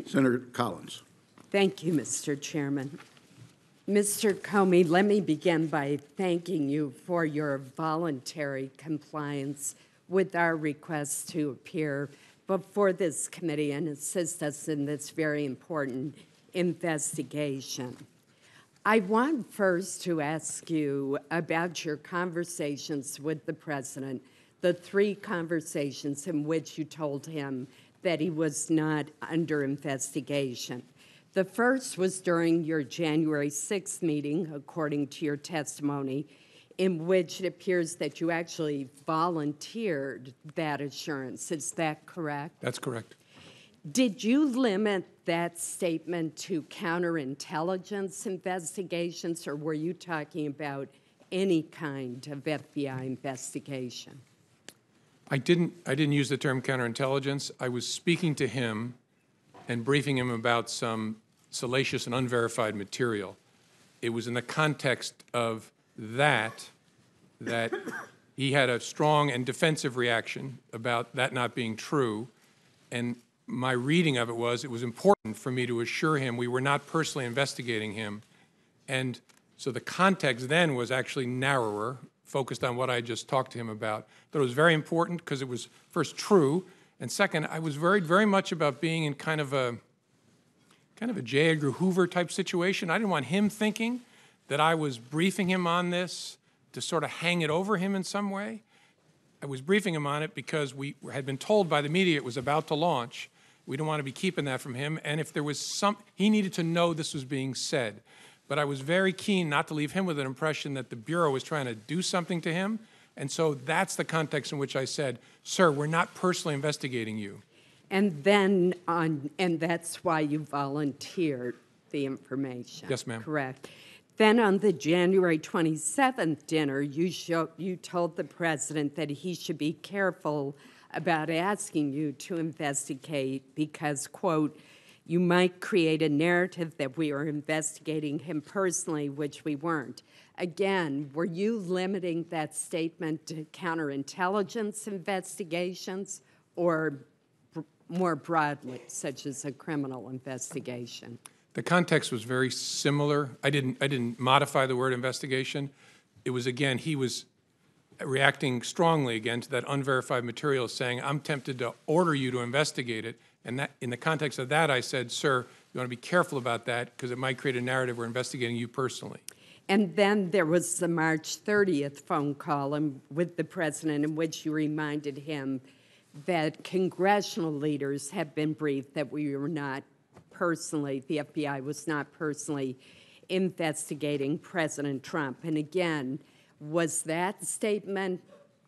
Senator Collins. Thank you, Mr. Chairman. Mr. Comey, let me begin by thanking you for your voluntary compliance with our request to appear before this committee and assist us in this very important investigation. I want first to ask you about your conversations with the president, the 3 conversations in which you told him that he was not under investigation. The first was during your January 6th meeting, according to your testimony, in which it appears that you actually volunteered that assurance. Is that correct? That's correct. Did you limit that statement to counterintelligence investigations, or were you talking about any kind of FBI investigation? I didn't use the term counterintelligence. I was speaking to him and briefing him about some salacious and unverified material. It was in the context of that he had a strong and defensive reaction about that not being true, and my reading of it was important for me to assure him we were not personally investigating him. And so the context then was actually narrower, focused on what I just talked to him about. But it was very important because it was, first, true, and second, I was worried very much about being in kind of a J. Edgar Hoover type situation. I didn't want him thinking that I was briefing him on this to sort of hang it over him in some way. I was briefing him on it because we had been told by the media it was about to launch. We don't want to be keeping that from him. And if there was he needed to know this was being said. But I was very keen not to leave him with an impression that the Bureau was trying to do something to him. And so that's the context in which I said, sir, we're not personally investigating you. And then and that's why you volunteered the information. Yes, ma'am. Correct. Then on the January 27th dinner, you told the president that he should be careful about asking you to investigate because, quote, you might create a narrative that we were investigating him personally, which we weren't. Again, were you limiting that statement to counterintelligence investigations or more broadly, such as a criminal investigation? The context was very similar. I didn't modify the word investigation. It was, again, he was reacting strongly, again, to that unverified material, saying, I'm tempted to order you to investigate it. And that, in the context of that, I said, sir, you want to be careful about that because it might create a narrative we're investigating you personally. And then there was the March 30th phone call with the president in which you reminded him that congressional leaders have been briefed that we were not personally, the FBI was not personally investigating President Trump. And again, was that statement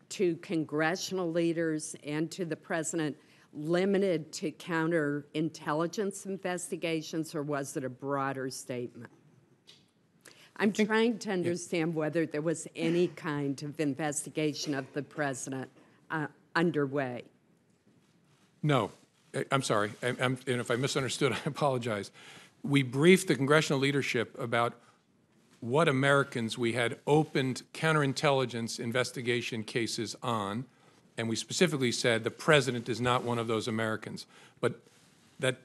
to congressional leaders and to the president limited to counterintelligence investigations, or was it a broader statement? I'm trying to understand whether there was any kind of investigation of the president underway. No. I'm sorry. And if I misunderstood, I apologize. We briefed the congressional leadership about what Americans we had opened counterintelligence investigation cases on, and we specifically said the president is not one of those Americans. But that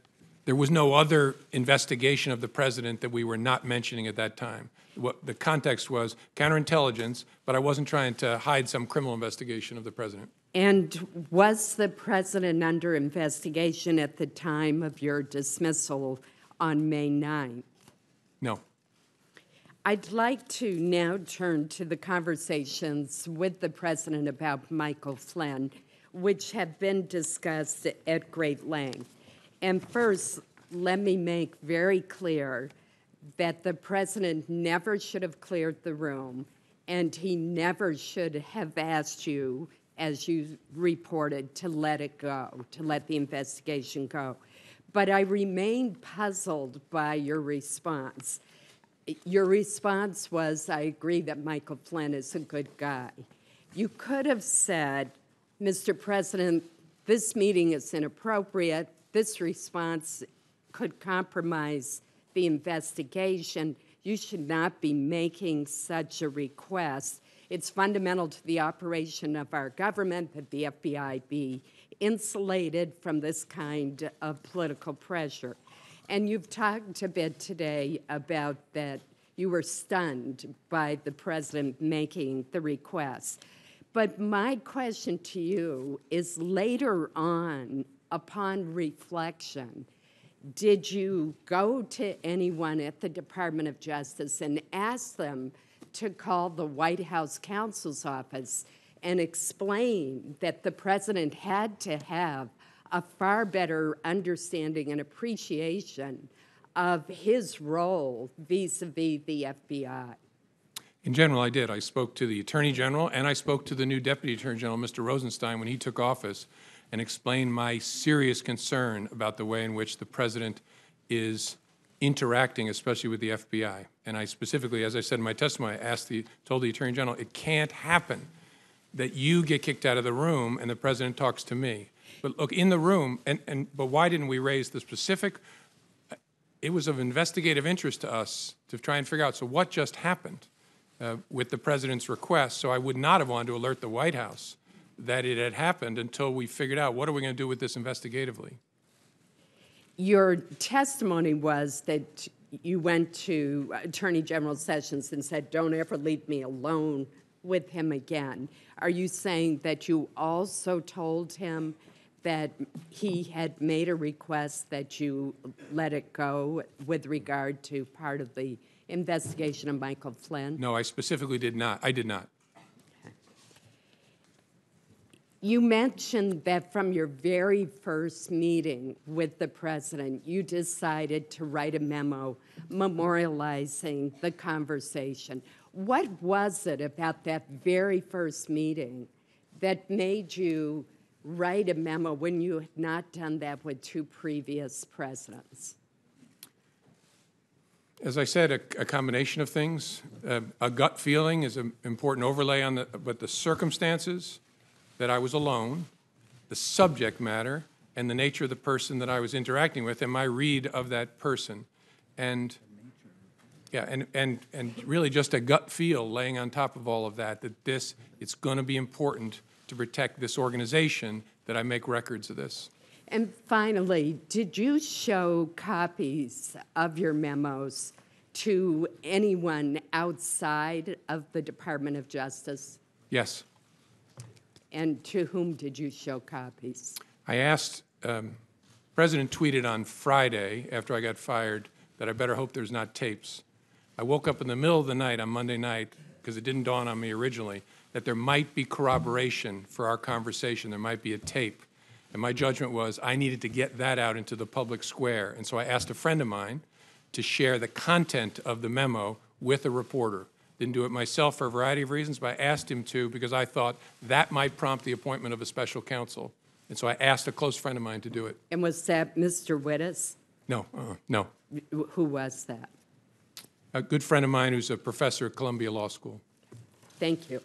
there was no other investigation of the president that we were not mentioning at that time. What the context was counterintelligence, but I wasn't trying to hide some criminal investigation of the president. And was the president under investigation at the time of your dismissal on May 9th? No. I'd like to now turn to the conversations with the president about Michael Flynn, which have been discussed at great length. And first, let me make very clear that the president never should have cleared the room, and he never should have asked you, as you reported, to let it go, to let the investigation go. But I remain puzzled by your response. Your response was, I agree that Michael Flynn is a good guy. You could have said, Mr. President, this meeting is inappropriate. This response could compromise the investigation. You should not be making such a request. It's fundamental to the operation of our government that the FBI be insulated from this kind of political pressure. And you've talked a bit today about that you were stunned by the president making the request. But my question to you is, later on, upon reflection, did you go to anyone at the Department of Justice and ask them to call the White House counsel's office and explain that the president had to have a far better understanding and appreciation of his role vis-a-vis the FBI? In general, I did. I spoke to the Attorney General, and I spoke to the new Deputy Attorney General, Mr. Rosenstein, when he took office, and explained my serious concern about the way in which the president is interacting, especially with the FBI. And I specifically, as I said in my testimony, told the Attorney General, it can't happen that you get kicked out of the room and the president talks to me. But look, in the room, but why didn't we raise the specific? It was of investigative interest to us to try and figure out, so what just happened with the president's request? So I would not have wanted to alert the White House that it had happened until we figured out, what are we going to do with this investigatively? Your testimony was that you went to Attorney General Sessions and said, don't ever leave me alone with him again. Are you saying that you also told him that he had made a request that you let it go with regard to part of the investigation of Michael Flynn? No, I specifically did not. I did not. You mentioned that from your very first meeting with the president, you decided to write a memo memorializing the conversation. What was it about that very first meeting that made you write a memo when you had not done that with two previous presidents? As I said, a combination of things. A gut feeling is an important overlay on but the circumstances, that I was alone, the subject matter, and the nature of the person that I was interacting with, and my read of that person. And yeah, and really just a gut feel laying on top of all of that, it's going to be important to protect this organization, that I make records of this. And finally, did you show copies of your memos to anyone outside of the Department of Justice? Yes. And to whom did you show copies? I asked, President tweeted on Friday after I got fired that I better hope there's not tapes. I woke up in the middle of the night on Monday night, because it didn't dawn on me originally, that there might be corroboration for our conversation. There might be a tape. And my judgment was I needed to get that out into the public square. And so I asked a friend of mine to share the content of the memo with a reporter. Didn't do it myself for a variety of reasons, but I asked him to because I thought that might prompt the appointment of a special counsel. And so I asked a close friend of mine to do it. And was that Mr. Wittes? No, no. Who was that? A good friend of mine who's a professor at Columbia Law School. Thank you.